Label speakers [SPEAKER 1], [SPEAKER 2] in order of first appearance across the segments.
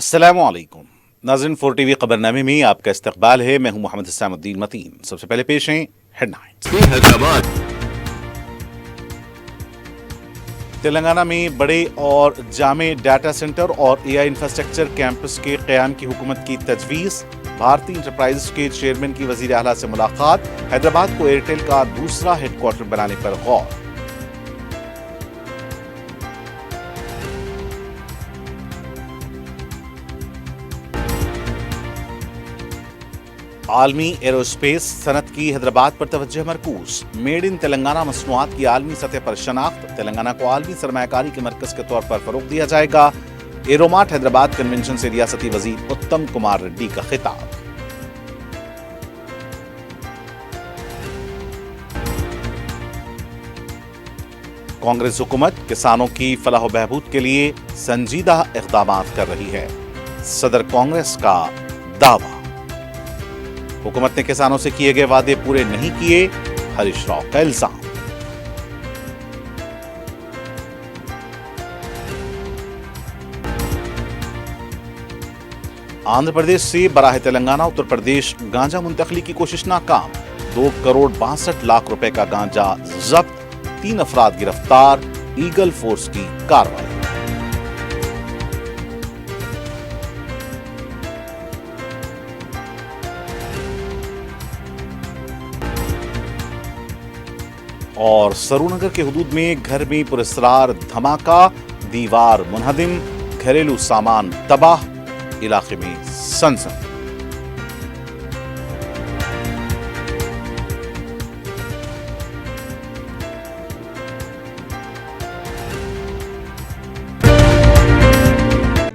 [SPEAKER 1] अस्सलामुअलैकुम नाज़रीन, 4 टीवी खबरनामे में आपका इस्तकबाल है। मैं हूं मोहम्मद हुसैनुद्दीन मतीन। सबसे पहले पेश हैं हेडलाइंस।
[SPEAKER 2] हैदराबाद
[SPEAKER 1] तेलंगाना में बड़े और जामे डाटा सेंटर और एआई इंफ्रास्ट्रक्चर कैंपस के क़याम की हुकूमत की तजवीज़। भारतीय इंटरप्राइजेस के चेयरमैन की वज़ीर आला से मुलाकात। हैदराबाद को एयरटेल का दूसरा हेडक्वार्टर बनाने पर गौर। आलमी एरोस्पेस सनत की हैदराबाद पर तवज्जो मरकूज। मेड इन तेलंगाना मसनूआत की आलमी सतह पर शनाख्त। तेलंगाना को आलमी सरमायाकारी के मरकज के तौर पर फरोग दिया जाएगा। एरोमार्ट हैदराबाद कन्वेंशन से रियासती वजीर उत्तम कुमार रेड्डी का खिताब। कांग्रेस हुकूमत किसानों की फलाह बहबूद के लिए संजीदा इक़दामात कर रही है। सदर कांग्रेस का दावा। हुकूमत ने किसानों से किए गए वादे पूरे नहीं किए, हरीश राव का इल्जाम। आंध्र प्रदेश से बराह तेलंगाना उत्तर प्रदेश गांजा मुंतकली की कोशिश नाकाम। 2,62,00,000 रुपए का गांजा जब्त। 3 अफराद गिरफ्तार। ईगल फोर्स की कार्रवाई। और सरूनगर के हुदूद में घर में पुरस्कार धमाका, दीवार मुनहदिम, घरेलू सामान तबाह, इलाके में सनसनी।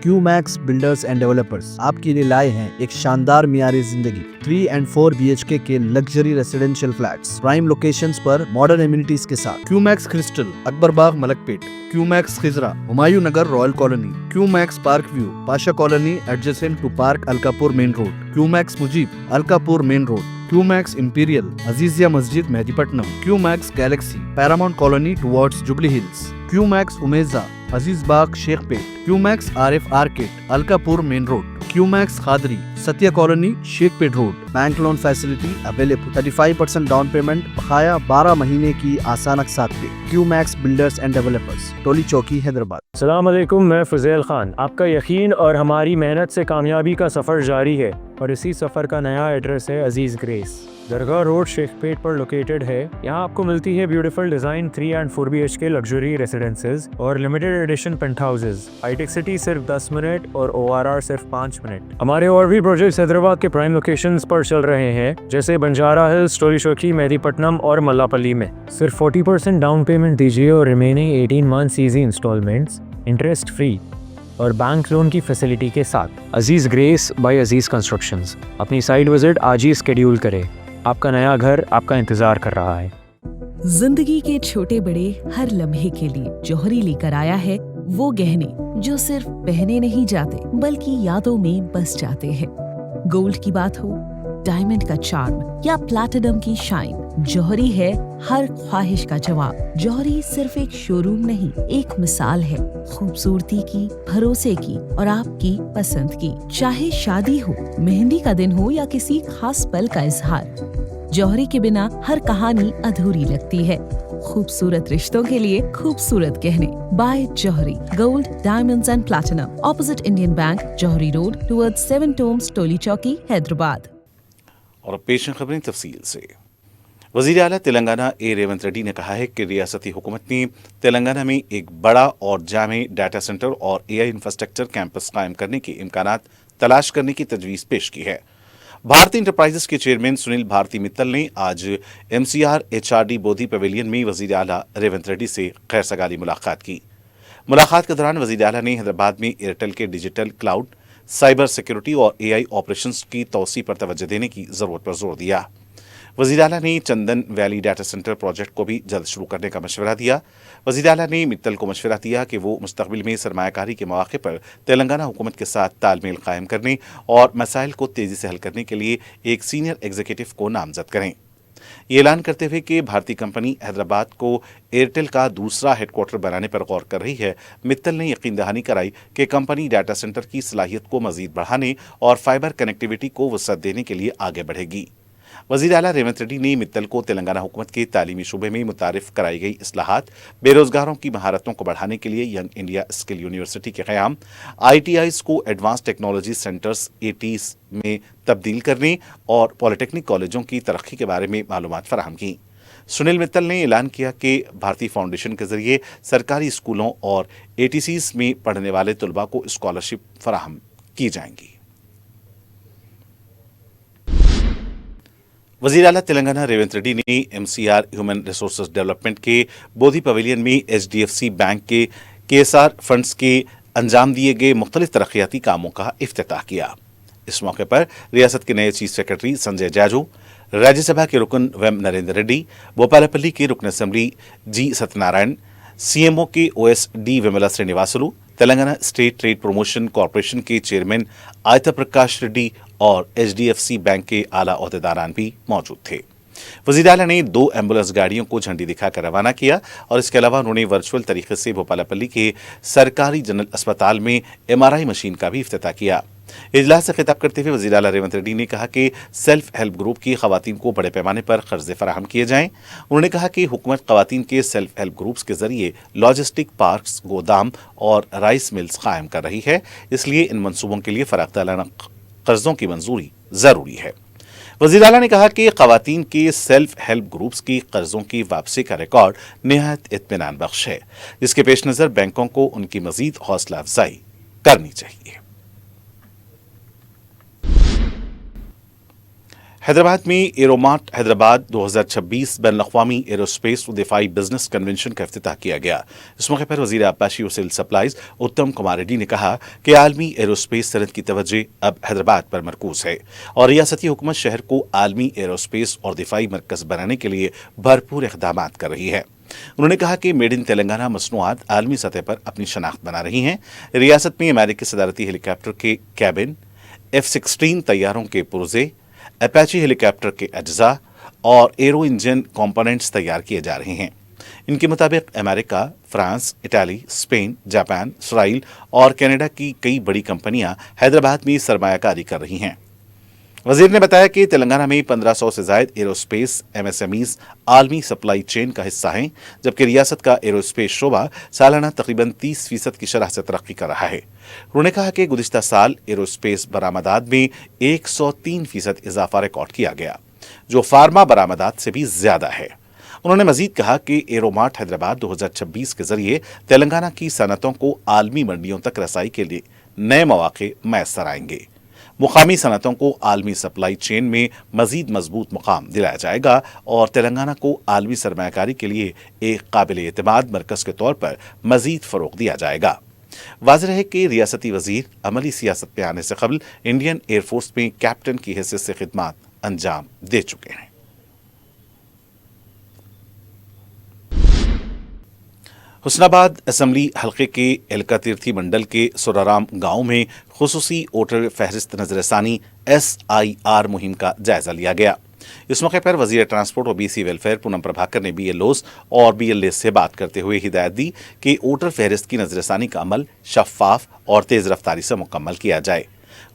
[SPEAKER 3] क्यूमैक्स बिल्डर्स एंड डेवलपर्स आपके लिए लाए हैं एक शानदार मियारी जिंदगी 3 and 4 BHK के luxury residential flats prime locations पर मॉडर्न एमिनिटीज के साथ। Qmax Crystal, Akbarbagh, Malakpet. Qmax Khizra, Humayun Nagar, Royal Colony. Qmax Park View, Pasha Colony adjacent to park Alkapur main road. Qmax Mujeeb, Alkapur main road. Qmax Imperial, Azizia Masjid, Mehdipatnam. Qmax Galaxy, Paramount Colony towards Jubilee Hills. Qmax Umeja, Aziz Bagh, Shaikpet. Qmax Arif Arcade, Alkapur main road. Qmax Khadri, Satya Colony, Shaikpet road. Bank loan facility available. 35% down payment, बकाया 12 महीने की आसान अक़सात पे। QMax builders and developers, टोली चौकी, हैदराबाद।
[SPEAKER 4] अस्सलाम वालेकुम, मैं फुज़ैल खान। आपका यकीन और हमारी मेहनत से कामयाबी का सफ़र जारी है और इसी सफ़र का नया एड्रेस है अजीज़ ग्रेस, दरगाह रोड, शेखपेट पर लोकेटेड है। यहाँ आपको मिलती है beautiful design 3 and 4 BHK luxury residences और लिमिटेड एडिशन पेंट हाउसेज। हाईटेक सिटी सिर्फ 10 मिनट और ORR सिर्फ 5 मिनट। हमारे और भी प्रोजेक्ट्स हैदराबाद के प्राइम लोकेशंस पर चल रहे हैं, जैसे बंजारा हिल्स, टोली चौकी, मेहदीपट्टनम और मल्लापल्ली में। सिर्फ 40% डाउन पेमेंट दीजिए और remaining 18 months easy instalments interest free और बैंक लोन की फैसिलिटी के साथ। Aziz Grace by Aziz constructions. अपनी साइट विजिट आज ही स्केड्यूल करें। आपका नया घर आपका इंतजार कर रहा है।
[SPEAKER 5] जिंदगी के छोटे बड़े हर लम्हे के लिए जौहरी लेकर आया है वो गहने जो सिर्फ पहने नहीं जाते बल्कि यादों में बस जाते हैं। गोल्ड की बात हो, डायमंड का चार्म या प्लैटिनम की शाइन, जौहरी है हर ख्वाहिश का जवाब। जौहरी सिर्फ एक शोरूम नहीं, एक मिसाल है खूबसूरती की, भरोसे की और आपकी पसंद की। चाहे शादी हो, मेहंदी का दिन हो या किसी खास पल का इजहार, जौहरी के बिना हर कहानी अधूरी लगती है। खूबसूरत रिश्तों के लिए खूबसूरत गहने by Jauhari, gold, diamonds and platinum, opposite Indian Bank, Jauhari road towards 7 tombs, Toli Chowki, Hyderabad.
[SPEAKER 1] और पेश खबरें तफसील से। वज़ीर आला तेलंगाना रेवंत रेड्डी ने कहा है कि रियासती हुकूमत ने तेलंगाना में एक बड़ा और जामे डाटा सेंटर और एआई इंफ्रास्ट्रक्चर कैंपस कायम करने के इम्कानात तलाश करने की तजवीज़ पेश की है। भारतीय इंटरप्राइजेस के चेयरमैन सुनील भारती मित्तल ने आज MCR HRD बोधी पवेलियन में वज़ीर आला रेवंत रेड्डी से खैर सगाली मुलाकात की। मुलाकात के दौरान वज़ीर आला ने हैदराबाद में एयरटेल के डिजिटल क्लाउड, साइबर सिक्योरिटी और AI ऑपरेशंस की तौसी पर तवज्जो देने की ज़रूरत पर जोर दिया। वज़ीर आला ने चंदन वैली डाटा सेंटर प्रोजेक्ट को भी जल्द शुरू करने का मशवरा दिया। वज़ीर आला ने मित्तल को मशवरा दिया कि वो मुस्तक़बिल में सरमायाकारी के मौक़े पर तेलंगाना हुकूमत के साथ तालमेल कायम करने और मसाइल को तेज़ी से हल करने के लिए एक सीनियर एग्जीक्यूटिव को नामज़द करें। ये ऐलान करते हुए कि भारतीय कंपनी हैदराबाद को एयरटेल का दूसरा हेडक्वार्टर बनाने पर गौर कर रही है, मित्तल ने यकीन दहानी कराई कि कंपनी डाटा सेंटर की सलाहियत को मजीद बढ़ाने और फाइबर कनेक्टिविटी को वसअत देने के लिए आगे बढ़ेगी। वज़ीर आला रेवंत रेड्डी ने मित्तल को तेलंगाना हुकूमत के तालीमी शोबे में मुतारिफ कराई गई इस्लाहात, बेरोजगारों की महारतों को बढ़ाने के लिए यंग इंडिया स्किल यूनिवर्सिटी के क़याम, ITIs को एडवांस टेक्नोलॉजी सेंटर्स ATs में तब्दील करने और पॉलिटेक्निक कॉलेजों की तरक्की के बारे में मालूमात फराहम की। सुनील मित्तल ने ऐलान किया कि भारतीय फाउंडेशन के जरिए सरकारी स्कूलों और ATCs में पढ़ने वाले तलबा को स्कॉलरशिप फराहम की जाएंगी। वज़ीर आला तेलंगाना रेवंत रेड्डी ने MCR ह्यूमन रिसोर्सेज डेवलपमेंट के बोधी पवेलियन में HDFC बैंक के KSR फंड्स के अंजाम दिए गए मुख्तलिफ तरक्याती कामों का इफ्तिताह किया। इस मौके पर रियासत के नए चीफ सेक्रेटरी संजय जाजू, राज्यसभा के रुकन वेम नरेंद्र रेड्डी, भोपालपल्ली के रुकन असेंबली G सत्यनारायण, CMO के OS D Vimala Srinivasulu, Telangana state trade promotion corporation के चेयरमैन आयता प्रकाश रेड्डी और HDFC बैंक के आला ओहदेदारान भी मौजूद थे। वज़ीर आला ने 2 एम्बुलेंस गाड़ियों को झंडी दिखाकर रवाना किया और इसके अलावा उन्होंने वर्चुअल तरीके से भोपालपल्ली के सरकारी जनरल अस्पताल में MRI मशीन का भी इफ्तिताह किया। इजलास से खिताब करते हुए वज़ीर आला रेवंत रेड्डी ने कहा कि सेल्फ हेल्प ग्रुप की खवातीन को बड़े पैमाने पर कर्जे फराहम किए जाएं। उन्होंने कहा कि हुकूमत खवातीन के सेल्फ हेल्प ग्रुप्स के जरिए लॉजिस्टिक पार्क्स, गोदाम और राइस मिल्स कायम कर रही है, इसलिए इन मंसूबों के लिए फराख्ताना कर्जों की मंजूरी जरूरी है। वज़ीर आला ने कहा कि खवातीन के सेल्फ हेल्प ग्रुप्स की कर्जों की वापसी का रिकॉर्ड निहायत इत्मीनान बख्श है, जिसके पेश नज़र बैंकों को उनकी मजीद हौसला अफजाई करनी चाहिए। हैदराबाद में एरोमार्ट हैदराबाद 2026 बैनुल-अक़वामी एरोस्पेस व दिफाई बिजनेस कन्वेंशन का इफ्तिताह किया गया। इस मौके पर वज़ीर आबपाशी व सिविल सप्लाईज उत्तम कुमार रेड्डी ने कहा कि आलमी एरोस्पेस सनत की तवज्जो अब हैदराबाद पर मरकूज है और रियासती हुकूमत शहर को आलमी एरोस्पेस और दिफाई मरकज़ बनाने के लिए भरपूर इक़दाम कर रही है। उन्होंने कहा कि मेड इन तेलंगाना मसनूआत आलमी सतह पर अपनी शनाख्त बना रही हैं। रियासत में अमेरिकी सदारती हेलीकॉप्टर के कैबिन, F-16 तैयारों के पुर्जे, अपाची हेलीकॉप्टर के अज्जा और एरो इंजन कंपोनेंट्स तैयार किए जा रहे हैं। इनके मुताबिक America, France, Italy, Spain, Japan, Israel और कनाडा की कई बड़ी कंपनियां हैदराबाद में सरमायाकारी कर रही हैं। वजीर ने बताया कि तेलंगाना में 1500 से जायद एरोस्पेस MSMEs आलमी सप्लाई चेन का हिस्सा हैं, जबकि रियासत का एरोस्पेस शोबा सालाना तकरीबन 30% की शरह से तरक्की कर रहा है। उन्होंने कहा कि गुज़िश्ता साल एरोस्पेस बरामदात में 103% इजाफा रिकॉर्ड किया गया, जो फार्मा बरामदात से भी ज्यादा है। उन्होंने मजीद कहा कि एरोमार्ट हैदराबाद 2026 के जरिए तेलंगाना की सनतों को आलमी मंडियों तक रसाई के लिए नए मौके मैसर आएंगे। मुकामी सनतों को आलमी सप्लाई चेन में मजीद मजबूत मुकाम दिलाया जाएगा और तेलंगाना को आलमी सरमायाकारी के लिए एक काबिल एतमाद मरकज के तौर पर मजीद फरोग दिया जाएगा। वाज़ेह है कि रियासती वजीर अमली सियासत पे आने से कबल इंडियन एयरफोर्स में कैप्टन की हैसियत से खिदमत अंजाम दे चुके हैं। हुस्नाबाद असम्बली हल्के के एलका तीर्थी मंडल के सुराराम गांव में खुसूसी वोटर फहरिस्त नजरसानी SIR मुहिम का जायजा लिया गया। इस मौके पर वजीर ट्रांसपोर्ट और BC वेलफेयर पूनम प्रभाकर ने BLOs और BLAs से बात करते हुए हिदायत दी कि वोटर फहरिस्त की नजरसानी का अमल शफाफ और तेज रफ्तारी से मुकम्मल किया जाए।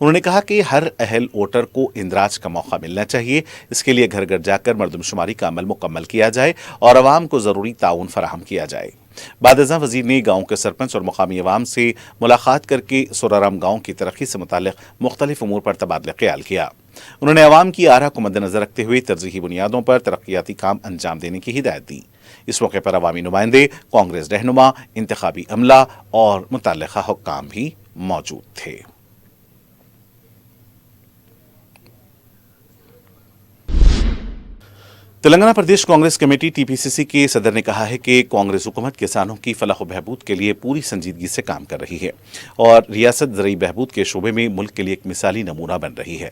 [SPEAKER 1] उन्होंने कहा कि हर अहल वोटर को इंदराज का मौका मिलना चाहिए। इसके लिए घर घर जाकर मरदमशुमारी का अमल मुकम्मल किया जाए और अवाम को ज़रूरी ताउन फराहम किया जाए। बाद-ए-ज़ां वज़ीर ने गाँव के सरपंच और मुकामी अवाम से मुलाकात करके सुराराम गाँव की तरक्की से मुताल्लिक़ मुख्तलिफ उमूर पर तबादला ख्याल किया। उन्होंने अवाम की आरा को मद्देनजर रखते हुए तरजीही बुनियादों पर तरक्याती काम अंजाम देने की हिदायत दी। इस मौके पर अवामी नुमाइंदे, कांग्रेस रहनुमा, इंतखाबी अमला और मुतल्लिक़ा हुक्काम भी मौजूद थे। तेलंगाना प्रदेश कांग्रेस कमेटी TPCC के सदर ने कहा है कि कांग्रेस हुकूमत किसानों की फलाह व बहबूद के लिए पूरी संजीदगी से काम कर रही है और रियासत ज़रई बहबूद के शोबे में मुल्क के लिए एक मिसाली नमूना बन रही है।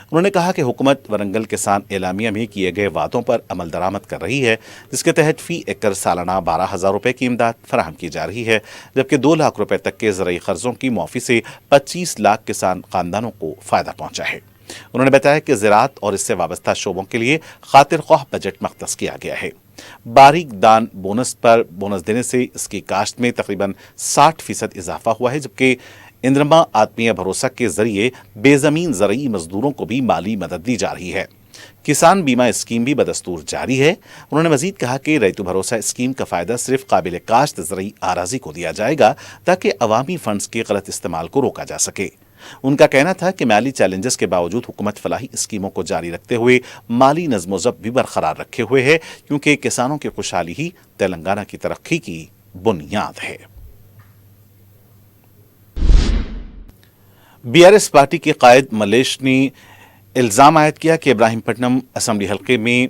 [SPEAKER 1] उन्होंने कहा कि हुकूमत वरंगल किसान एलामिया में किए गए वादों पर अमल दरामद कर रही है, जिसके तहत फी एकड़ सालाना 12,000 रुपये की इमदाद फराहम की जा रही है, जबकि 2 लाख रुपये तक के ज़रई कर्जों की माफ़ी से 25 लाख किसान खानदानों को फ़ायदा पहुँचा है। انہوں نے بتایا کہ زراعت اور اس سے وابستہ شعبوں کے لیے خاطر خواہ بجٹ مختص کیا گیا ہے۔ باریک دان بونس پر بونس دینے سے اس کی کاشت میں تقریباً 60% اضافہ ہوا ہے، جبکہ اندرما آتمیہ بھروسہ کے ذریعے بے زمین زرعی مزدوروں کو بھی مالی مدد دی جا رہی ہے۔ کسان بیمہ اسکیم بھی بدستور جاری ہے۔ انہوں نے مزید کہا کہ ریتو بھروسہ اسکیم کا فائدہ صرف قابل کاشت زرعی اراضی کو دیا جائے گا تاکہ عوامی فنڈز کے غلط استعمال کو روکا جا سکے۔ ان کا کہنا تھا کہ مالی چیلنجز کے باوجود حکومت فلاحی اسکیموں کو جاری رکھتے ہوئے مالی نظم و ضبط بھی برقرار رکھے ہوئے ہے، کیونکہ کسانوں کی خوشحالی ہی تلنگانہ کی ترقی کی بنیاد ہے۔ بی آر ایس پارٹی کے قائد ملیش نے الزام عائد کیا کہ ابراہیم پٹنم اسمبلی حلقے میں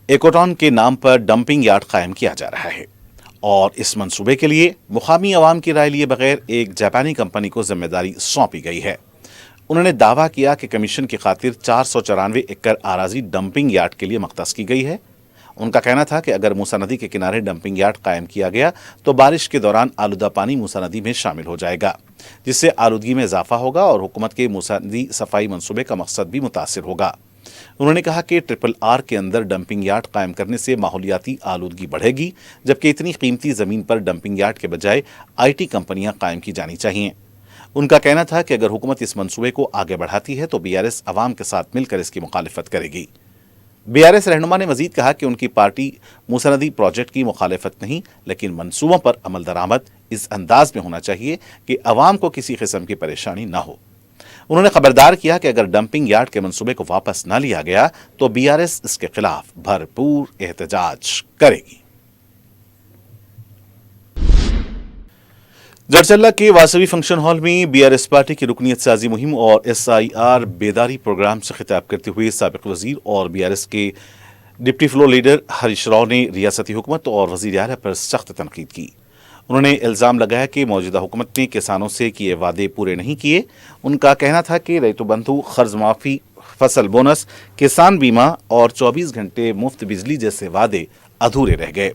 [SPEAKER 1] ایکوٹان کے نام پر ڈمپنگ یارڈ قائم کیا جا رہا ہے اور اس منصوبے کے لیے مقامی عوام کی رائے لیے بغیر ایک جاپانی کمپنی کو ذمہ داری سونپی گئی ہے۔ انہوں نے دعویٰ کیا کہ کمیشن کی خاطر 494 ایکڑ اراضی ڈمپنگ یارڈ کے لیے مختص کی گئی ہے۔ ان کا کہنا تھا کہ اگر موسیٰ ندی کے کنارے ڈمپنگ یارڈ قائم کیا گیا تو بارش کے دوران آلودہ پانی موسیٰ ندی میں شامل ہو جائے گا، جس سے آلودگی میں اضافہ ہوگا اور حکومت کے موسیٰ ندی صفائی منصوبے کا مقصد بھی متاثر ہوگا۔ انہوں نے کہا کہ ٹرپل آر کے اندر ڈمپنگ یارڈ قائم کرنے سے ماحولیاتی آلودگی بڑھے گی، جبکہ اتنی قیمتی زمین پر ڈمپنگ یارڈ کے بجائے آئی ٹی کمپنیاں قائم کی جانی چاہیے۔ ان کا کہنا تھا کہ اگر حکومت اس منصوبے کو آگے بڑھاتی ہے تو بی آر ایس عوام کے ساتھ مل کر اس کی مخالفت کرے گی۔ بی آر ایس رہنما نے مزید کہا کہ ان کی پارٹی موسیٰ ندی پروجیکٹ کی مخالفت نہیں، لیکن منصوبوں پر عمل درآمد اس انداز میں ہونا چاہیے کہ عوام کو کسی قسم کی پریشانی نہ ہو۔ انہوں نے خبردار کیا کہ اگر ڈمپنگ یارڈ کے منصوبے کو واپس نہ لیا گیا تو بی آر ایس اس کے خلاف بھرپور احتجاج کرے گی۔ جڑچلہ کے واسوی فنکشن ہال میں بی آر ایس پارٹی کی رکنیت سازی مہم اور ایس آئی آر بیداری پروگرام سے خطاب کرتے ہوئے سابق وزیر اور بی آر ایس کے deputy floor leader Harish Rao نے ریاستی حکومت اور وزیر اعلیٰ پر سخت تنقید کی۔ انہوں نے الزام لگایا کہ موجودہ حکومت نے کسانوں سے کیے وعدے پورے نہیں کیے۔ ان کا کہنا تھا کہ ریتو بندھو، قرض معافی، فصل بونس، کسان بیمہ اور 24 گھنٹے مفت بجلی جیسے وعدے ادھورے رہ گئے،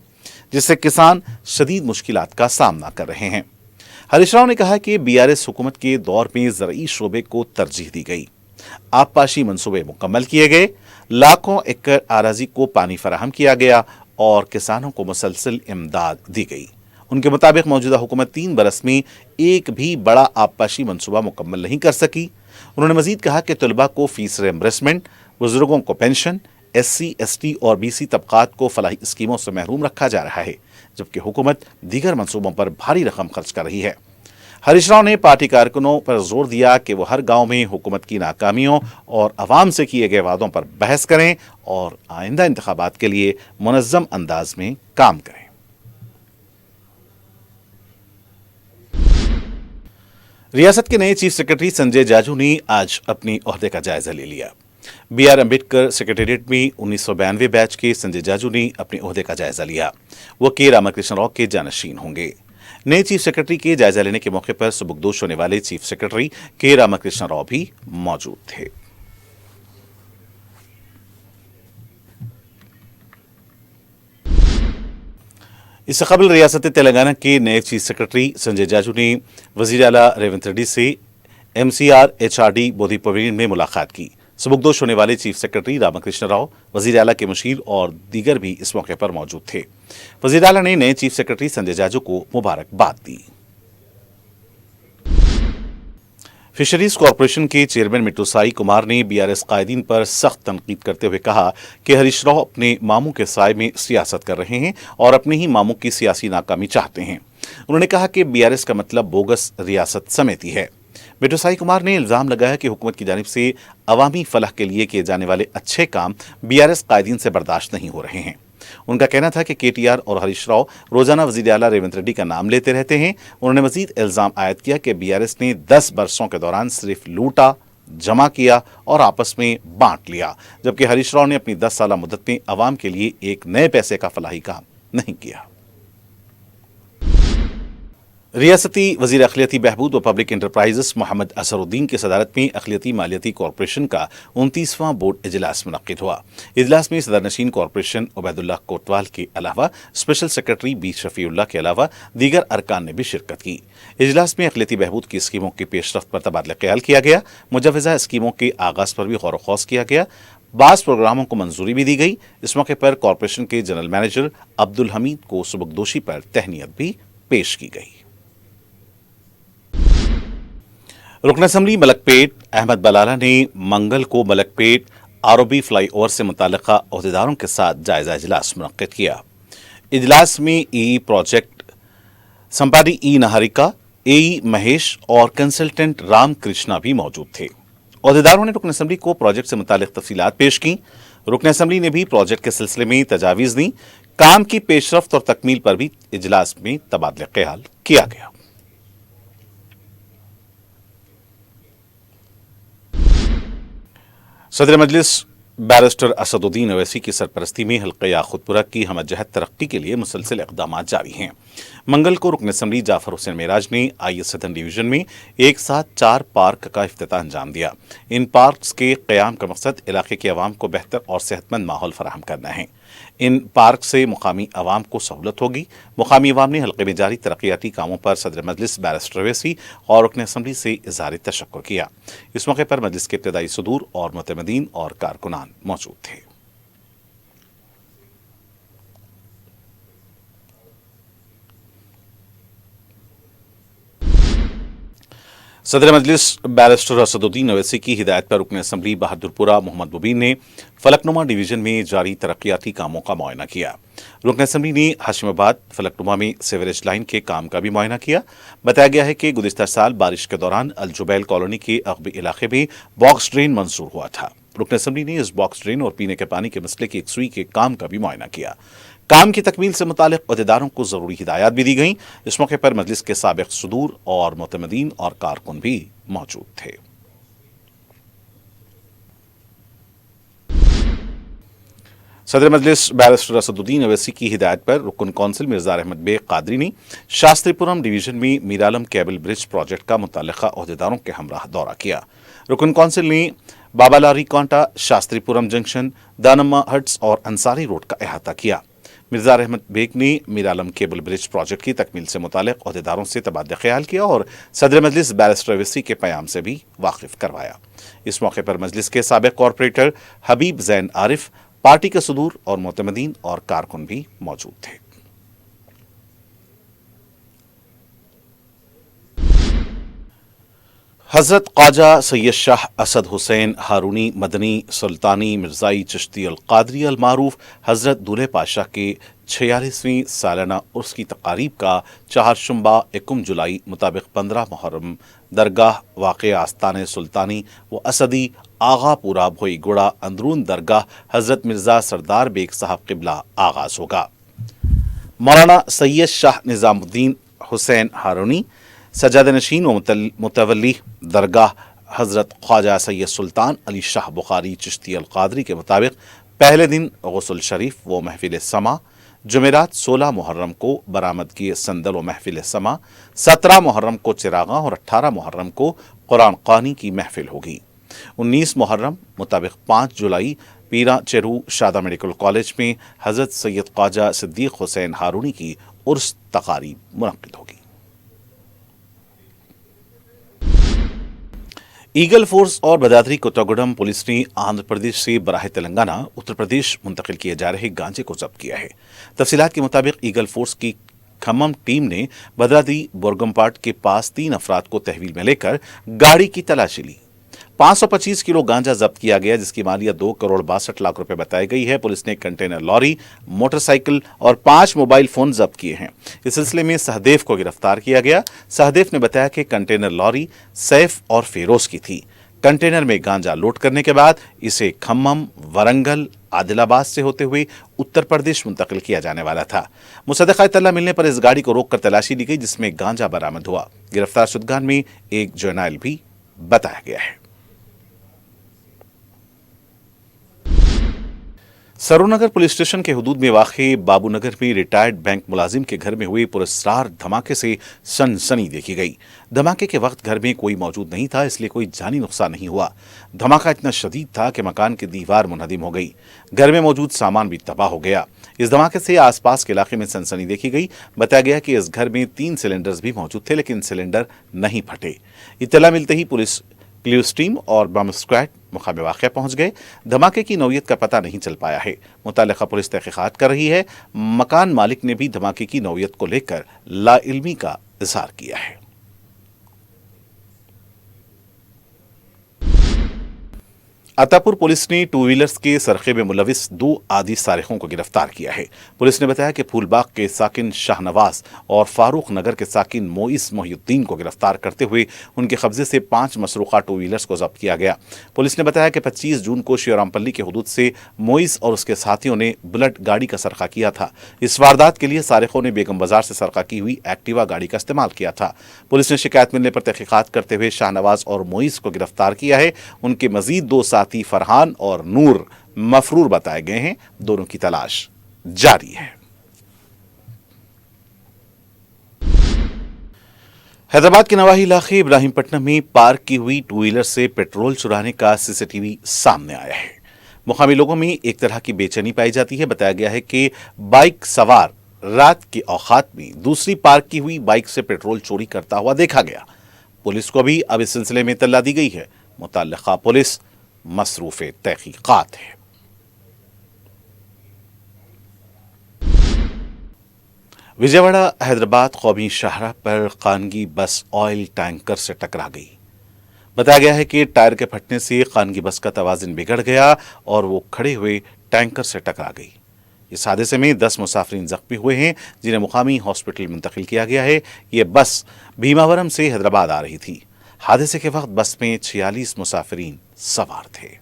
[SPEAKER 1] جس سے کسان شدید مشکلات کا سامنا کر رہے ہیں۔ ہریش راؤ نے کہا کہ بی آر ایس حکومت کے دور میں زرعی شعبے کو ترجیح دی گئی، آبپاشی منصوبے مکمل کیے گئے، لاکھوں ایکڑ اراضی کو پانی فراہم کیا گیا اور کسانوں کو مسلسل امداد دی گئی۔ ان کے مطابق موجودہ حکومت 3 برس میں ایک بھی بڑا آبپاشی منصوبہ مکمل نہیں کر سکی۔ انہوں نے مزید کہا کہ طلباء کو فیس ریمبرسمنٹ، بزرگوں کو pension, S C, S T اور بی سی طبقات کو فلاحی اسکیموں سے محروم رکھا جا رہا ہے، جبکہ حکومت دیگر منصوبوں پر بھاری رقم خرچ کر رہی ہے۔ ہریش راؤ نے پارٹی کارکنوں پر زور دیا کہ وہ ہر گاؤں میں حکومت کی ناکامیوں اور عوام سے کیے گئے وعدوں پر بحث کریں اور آئندہ انتخابات کے لیے منظم انداز میں کام کریں۔ ریاست کے نئے چیف سیکرٹری سنجے جاجو نے آج اپنے عہدے کا جائزہ لے لیا۔ بی آر امبیڈکر سیکرٹریٹ میں 1992 بیچ کے سنجے جاجو نے اپنے عہدے کا جائزہ لیا۔ وہ کے راماکرشن راؤ کے جانشین ہوں گے۔ نئے چیف سیکرٹری کے جائزہ لینے کے موقع پر سبکدوش ہونے والے چیف سیکرٹری کے راماکرشن راؤ بھی موجود تھے۔ اس سے قبل ریاست تلنگانہ کے نئے چیف سیکرٹری سنجے جاجو نے وزیر اعلیٰ ریونت ریڈی سے M C R H R D Bodhi pavilion میں ملاقات کی۔ سبکدوش ہونے والے چیف سیکرٹری راماکرشن راؤ، وزیر اعلیٰ کے مشیر اور دیگر بھی اس موقع پر موجود تھے۔ وزیر اعلیٰ نے نئے چیف سیکرٹری سنجے جاجو کو مبارکباد دی۔ فشریز کارپوریشن کے چیئرمین مٹو سائی کمار نے بی آر ایس قائدین پر سخت تنقید کرتے ہوئے کہا کہ ہریش راؤ اپنے ماموں کے سائے میں سیاست کر رہے ہیں اور اپنے ہی ماموں کی سیاسی ناکامی چاہتے ہیں۔ انہوں نے کہا کہ بی آر ایس کا مطلب بوگس ریاست سمیتی ہے۔ مٹو سائی کمار نے الزام لگایا کہ حکومت کی جانب سے عوامی فلاح کے لیے کیے جانے والے اچھے کام بی آر ایس قائدین سے برداشت نہیں ہو رہے ہیں۔ ان کا کہنا تھا کہ کے ٹی آر اور ہریش راؤ روزانہ وزیر اعلیٰ ریونت ریڈی کا نام لیتے رہتے ہیں۔ انہوں نے مزید الزام عائد کیا کہ بی آر ایس نے 10 برسوں کے دوران صرف لوٹا، جمع کیا اور آپس میں بانٹ لیا، جبکہ ہریش راؤ نے اپنی 10 سالہ مدت میں عوام کے لیے ایک نئے پیسے کا فلاحی کام نہیں کیا۔ रियासती वजीर अखिलती बहबूद व पब्लिक इंटरप्राइजेस मोहम्मद असरुद्दीन की सदारत में अखिलती मालियती कॉरपोरेशन का 29वां बोर्ड इजलास मुनक्किद हुआ। इजलास में सदर नशीन कॉरपोरेशन उबैदुल्लाह कोतवाल के अलावा स्पेशल सेक्रेटरी बी शफीउल्लाह के अलावा दीगर अरकान ने भी शिरकत की। इजलास में अखिलती बहबूद की स्कीमों की पेशरफ्त पर तबादला ख्याल किया गया। मुजवज़ा स्कीमों के आगाज पर भी गौर व खौज किया गया। बास प्रोग्रामों को मंजूरी भी दी गई। इस मौके पर कॉरपोरेशन के जनरल मैनेजर अब्दुल हमीद को सुबकदोशी पर तहनीत भी पेश की गई। रुकन असम्बली मलकपेट अहमद बलाला ने मंगल को मलकपेट आरओबी फ्लाई ओवर से मुताल्लिका ओहदेदारों के साथ जायजा इजलास मुनक्किद किया। इजलास में ई प्रोजेक्ट संपादी ई नहारिका, ए महेश और कंसल्टेंट राम कृष्णा भी मौजूद थे। ओहदेदारों ने रुकन असम्बली को प्रोजेक्ट से मुताल्लिक तफसीलात पेश की। रुकन असम्बली ने भी प्रोजेक्ट के सिलसिले में तजावीज़ दी। काम की पेशरफ्त और तकमील पर भी इजलास में तबादला ख्याल किया गया। सदर मजलिस बैरिस्टर असदुद्दीन ओवैसी की सरपरस्ती में हल्का याखुतपुरा की हमजहत तरक्की के लिए मुसलसल इक़दाम जारी हैं। मंगल को रुकन असम्बली जाफर हुसैन मेराज ने आई सदन डिवीजन में एक साथ 4 पार्क का इफ्तिताह अंजाम दिया। इन पार्क्स के क़याम का मकसद इलाके के अवाम को बेहतर और सेहतमंद माहौल फराहम करना है। इन पार्क से मुकामी अवाम को सहूलत होगी। मुकामी अवाम ने हल्के में जारी तरक्याती कामों पर सदर मजलिस बैरिस्टर ओवैसी और रुकन असम्बली से इज़हार तशक्कुर किया। इस मौके पर मजलिस के इब्तदाई सदूर और मुतमदीन और कारकुनान मौजूद थे। सदर मजलिस बैरिस्टर असदुद्दीन ओवैसी की हिदायत पर रुकन असम्बली बहादुरपुरा मोहम्मद मुबीन ने फलकनुमा डिवीजन में जारी तरक्याती कामों का मुआयना किया। रुकन असम्बली ने हाशिमाबाद फलकनुमा में सीवरेज लाइन के काम का भी मुआयना किया। बताया गया है कि गुज़िश्ता साल बारिश के दौरान अलजुबैल कॉलोनी के अगबी इलाके में बॉक्स ड्रेन मंजूर हुआ था। रुकन असम्बली ने इस बॉक्स ड्रेन और पीने के पानी के मसले की एक सुई के काम का भी मुआयना किया। काम की तकमील से मुतालिक अहदेदारों को जरूरी हिदायत भी दी गई। इस मौके पर मजलिस के साबिक सदूर और मुतमदीन और कारकुन भी मौजूद थे। सदर मजलिस बैरिस्टर असदुद्दीन ओवैसी की हिदायत पर रुकन कौंसिल मिर्जा अहमद बेग कादरी ने शास्त्रीपुरम डिवीजन में मीरालम केबल ब्रिज प्रोजेक्ट का मुतल्लिका अहदेदारों के हमराह दौरा किया। रुकन कौंसिल ने बाबालारी कांटा, शास्त्रीपुरम जंक्शन, दानम्मा हट्स और अंसारी रोड का अहाता किया। मिर्जा अहमद बेग ने मीरालम केबल ब्रिज प्रोजेक्ट की तकमील से मुतालिक अहदेदारों से तबादला ख्याल किया और सदर मजलिस बैरिस्टर ओवैसी के प्याम से भी वाकिफ करवाया। इस मौके पर मजलिस के साबिक कॉरपोरेटर हबीब जैन आरिफ, पार्टी के सदूर और मुतमदीन और कारकुन भी मौजूद थे। हजरत ख्वाजा सैयद शाह असद हुसैन हारूनी मदनी सुल्तानी मिर्जाई चिश्ती अल कादरी अल मारूफ हजरत दूल्हे पाशाह के 46वीं सालाना उर्स की तकारीब का चारशंबा 1 जुलाई मुताबिक 15 मुहर्रम दरगाह वाक़ आस्तान सुल्तानी व असदी आगा पूरा भोई गुड़ा अंदरून दरगाह हजरत मिर्जा सरदार बेग साहब किबला आगाज होगा। मौलाना सैयद शाह निज़ामुद्दीन हुसैन हारूनी सजाद नशीन व मुतवल्ली दरगाह हजरत ख्वाजा सैयद सुल्तान अली शाह बुखारी चिश्ती अल कादरी के मुताबिक पहले दिन गुस्ल शरीफ व महफिल समा, जुमेरात 16 मुहर्रम को बरामदगी संदल व महफिल समा, 17 मुहर्रम को चिरागा और 18 मुहर्रम को कुरान क़ानी की महफिल होगी। 19 मुहर्रम मुताबिक 5 जुलाई पीरा चेरू शादा मेडिकल कॉलेज में हजरत सैयद ख्वाजा सिद्दीक हुसैन हारूनी की उर्स तकारीब मुनक्किद होगी। ईगल फोर्स और भदादरी कोट्टागुडम पुलिस ने आंध्र प्रदेश से बराह तेलंगाना उत्तर प्रदेश मुंतकिल किए जा रहे गांजे को जब्त किया है। तफसीलात के मुताबिक ईगल फोर्स की खम्मम टीम ने भद्राद्री बोरगमपाट के पास 3 अफराद को तहवील में लेकर गाड़ी की तलाशी ली। 525 किलो गांजा जब्त किया गया, जिसकी मालियत 2 करोड़ 62 लाख रुपए बताई गई है। पुलिस ने कंटेनर लॉरी, मोटरसाइकिल और 5 मोबाइल फोन जब्त किए हैं। इस सिलसिले में सहदेव को गिरफ्तार किया गया। सहदेव ने बताया कि कंटेनर लॉरी सैफ और फेरोज की थी। कंटेनर में गांजा लोड करने के बाद इसे खम्मम, वरंगल, आदिलाबाद से होते हुए उत्तर प्रदेश मुंतकिल किया जाने वाला था। मुसद्दक़ा इत्तला मिलने पर इस गाड़ी को रोककर तलाशी ली गई, जिसमें गांजा बरामद हुआ। गिरफ्तार शुदगान में एक जोनाइल भी बताया गया है। सरूनगर पुलिस स्टेशन के हुदूद में वाक़े बाबूनगर में रिटायर्ड बैंक मुलाजिम के घर में हुए पुरस्कार धमाके से सनसनी देखी गई। धमाके के वक्त घर में कोई मौजूद नहीं था, इसलिए कोई जानी नुकसान नहीं हुआ। धमाका इतना शदीद था कि मकान की दीवार मुनहदिम हो गई, घर में मौजूद सामान भी तबाह हो गया। इस धमाके से आसपास के इलाके में सनसनी देखी गई। बताया गया कि इस घर में 3 सिलेंडर्स भी मौजूद थे, लेकिन सिलेंडर नहीं फटे। इत्तला मिलते ही पुलिस क्ल्यूज टीम और बम स्क्वाड मुकामे वाक़या पहुंच गए। धमाके की नौयत का पता नहीं चल पाया है। मुतल्लिका पुलिस तहक़ीक़ात कर रही है। मकान मालिक ने भी धमाके की नौयत को लेकर लाइल्मी का इज़हार किया है। अतापुर पुलिस ने 2 व्हीलर्स के सरखे में मुलविस 2 आदि सारिकों को गिरफ्तार किया है। पुलिस ने बताया कि फूलबाग के साकिन शाहनवाज और फारूक नगर के साकिन मोइस मोहिउद्दीन को गिरफ्तार करते हुए उनके कब्जे से 5 मसरूका 2 व्हीलर्स को जब्त किया गया। पुलिस ने बताया कि 25 जून को शिवरामपल्ली के हुदूद से मोइस और उसके साथियों ने बुलेट गाड़ी का सरका किया था। इस वारदात के लिए सारिकों ने बेगम बाजार से सरका की हुई एक्टिवा गाड़ी का इस्तेमाल किया था। पुलिस ने शिकायत मिलने पर तहकीकात करते हुए शाहनवाज और मोइस को गिरफ्तार किया है। उनके मजीद 2 साथी फरहान और नूर मफरूर बताए गए हैं। दोनों की तलाश जारी है। हैदराबाद के नवाही इलाके इब्राहिमपट्टनम में पार्क की हुई 2 व्हीलर से पेट्रोल चुराने का सीसीटीवी सामने आया है। मुकामी लोगों में एक तरह की बेचैनी पाई जाती है। बताया गया है कि बाइक सवार रात के औकात में दूसरी पार्क की हुई बाइक से पेट्रोल चोरी करता हुआ देखा गया। पुलिस को भी अब इस सिलसिले में इत्तला दी गई है। मुतल्लिका पुलिस मसरूफ़ तहकीक़ात है। विजयवाड़ा हैदराबाद कौमी शाहराह पर खानगी बस ऑयल टैंकर से टकरा गई। बताया गया है कि टायर के फटने से खानगी बस का तवाज़ुन बिगड़ गया और वो खड़े हुए टैंकर से टकरा गई। इस हादसे में 10 मुसाफिरीन जख्मी हुए हैं, जिन्हें मुकामी हॉस्पिटल मुंतकिल किया गया है। ये बस भीमावरम से हैदराबाद आ रही थी। हादसे के वक्त बस में 46 मुसाफिरीन सवार थे।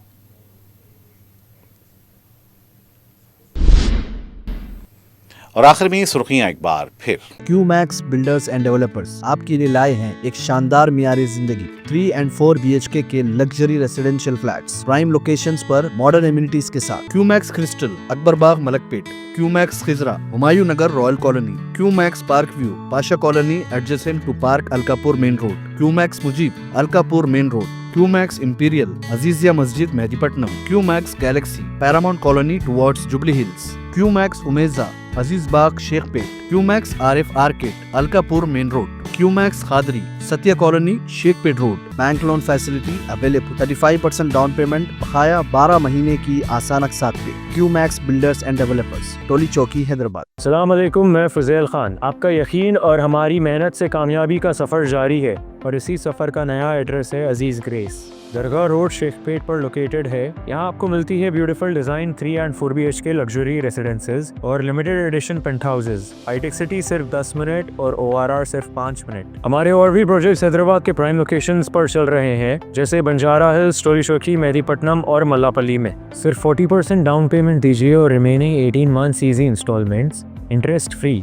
[SPEAKER 1] और आखिर में सुर्खियां एक बार फिर।
[SPEAKER 3] क्यूमैक्स बिल्डर्स एंड डेवलपर्स आपके लिए लाए हैं एक शानदार मियारी जिंदगी। 3 and 4 BHK के luxury residential flats prime locations पर मॉडर्न एमिनिटीज के साथ। Qmax Crystal, Akbarbagh, Malakpet. Qmax Khizra, Humayun Nagar, Royal Colony. Qmax Park View, Pasha Colony adjacent to park Alkapur main road. Qmax Mujeeb, Alkapur main road. Qmax Imperial, Azizia Masjid, Mehdipatnam. Qmax Galaxy, Paramount Colony towards Jubilee Hills. Qmax Umeja, Aziz Bagh, Shaikpet. Qmax Arif Arcade, Alkapur main road. Qmax Khadri, Satya Colony, Shaikpet road. Bank loan facility available. 35% down payment, बकाया 12 महीने की आसान अक़सात पे। QMax builders and developers, टोली चौकी, हैदराबाद।
[SPEAKER 4] अस्सलाम वालेकुम, मैं फुज़ैल खान। आपका यकीन और हमारी मेहनत से कामयाबी का सफ़र जारी है और इसी सफ़र का नया एड्रेस है अजीज़ ग्रेस। दरगाह रोड, शेखपेट पर लोकेटेड है। यहाँ आपको मिलती है beautiful design 3 and 4 BHK luxury residences और लिमिटेड एडिशन पेंट हाउसेज। हाईटेक सिटी सिर्फ 10 मिनट और ORR सिर्फ 5 मिनट। हमारे और भी प्रोजेक्ट्स हैदराबाद के प्राइम लोकेशंस पर चल रहे हैं, जैसे बंजारा हिल्स, टोली चौकी, मेहदीपट्टनम और मल्लापल्ली में। सिर्फ 40% डाउन पेमेंट दीजिए और remaining 18 months easy instalments interest free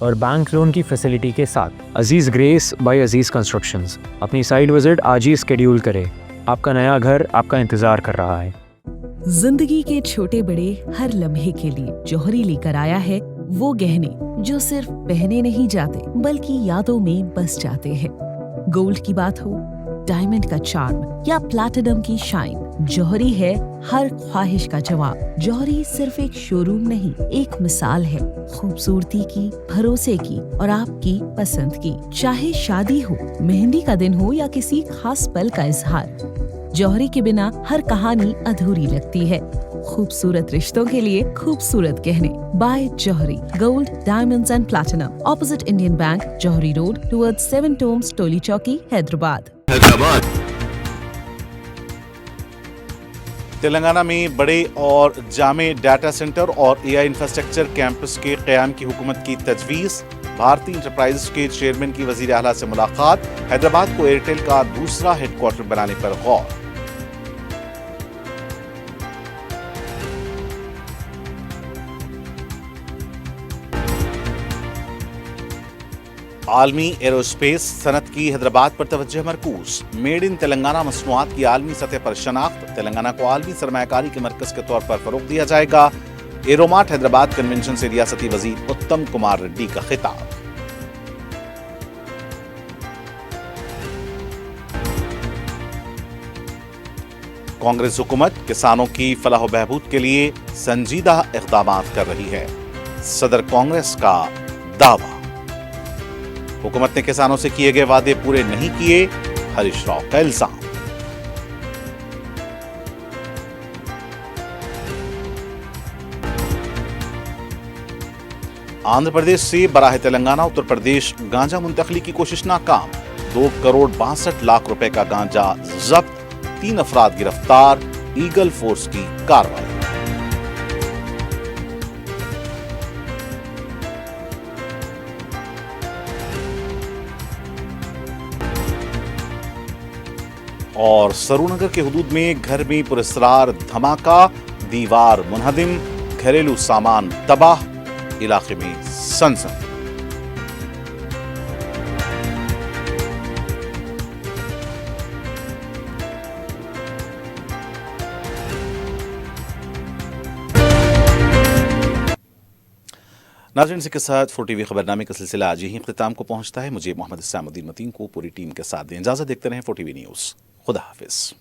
[SPEAKER 4] और बैंक लोन की फैसिलिटी के साथ। Aziz Grace by Aziz constructions. अपनी साइट विजिट आज ही स्केड्यूल करें। आपका नया घर आपका इंतजार कर रहा है।
[SPEAKER 5] जिंदगी के छोटे बड़े हर लम्हे के लिए जौहरी लेकर आया है वो गहने जो सिर्फ पहने नहीं जाते बल्कि यादों में बस जाते हैं। गोल्ड की बात हो, डायमंड का चार्म या प्लैटिनम की शाइन, जौहरी है हर ख्वाहिश का जवाब। जौहरी सिर्फ एक शोरूम नहीं, एक मिसाल है खूबसूरती की, भरोसे की और आपकी पसंद की। चाहे शादी हो, मेहंदी का दिन हो या किसी खास पल का इजहार, जौहरी के बिना हर कहानी अधूरी लगती है। खूबसूरत रिश्तों के लिए खूबसूरत गहने by Jauhari. Gold, diamonds and platinum, opposite Indian Bank, Jauhari road, towards 7 tombs, Toli Chowki, Hyderabad.
[SPEAKER 1] Telangana में बड़े और जामे डाटा सेंटर और AI इंफ्रास्ट्रक्चर कैंपस के क़याम की हुकूमत की तजवीज़। भारतीय इंटरप्राइजेस के चेयरमैन की वज़ीर आला से मुलाकात। हैदराबाद को एयरटेल का दूसरा हेडक्वार्टर बनाने पर गौर। आलमी एरोस्पेस सनत की हैदराबाद पर तवज्जो मरकूज। मेड इन तेलंगाना मसनूआत की आलमी सतह पर शनाख्त। तेलंगाना को आलमी सरमायाकारी के मरकज के तौर पर फरोग दिया जाएगा। एरोमार्ट हैदराबाद कन्वेंशन से रियासती वजीर उत्तम कुमार रेड्डी का खिताब। कांग्रेस हुकूमत किसानों की फलाह व बहबूद के लिए संजीदा इक़दाम कर रही है, सदर कांग्रेस का दावा। हुकूमत ने किसानों से किए गए वादे पूरे नहीं किए, हरीश राव का इल्जाम। आंध्र प्रदेश से बराह तेलंगाना उत्तर प्रदेश गांजा मुंतकली की कोशिश नाकाम। 2,62,00,000 रुपए का गांजा जब्त, 3 अफराद गिरफ्तार, ईगल फोर्स की कार्रवाई। और सरूनगर के हुदूद में घर में पुरस्कार धमाका, दीवार मुनहदिम, घरेलू सामान तबाह, इलाके में सनसनी। नाज़रीन, इसी के साथ 4TV खबरनामे का सिलसिला आज ही इख्तिताम को पहुंचता है। मुझे मोहम्मद इस्लामुद्दीन मतीन को पूरी टीम के साथ दें इजाजत। देखते रहें 4TV न्यूज़। खुदा हाफिज।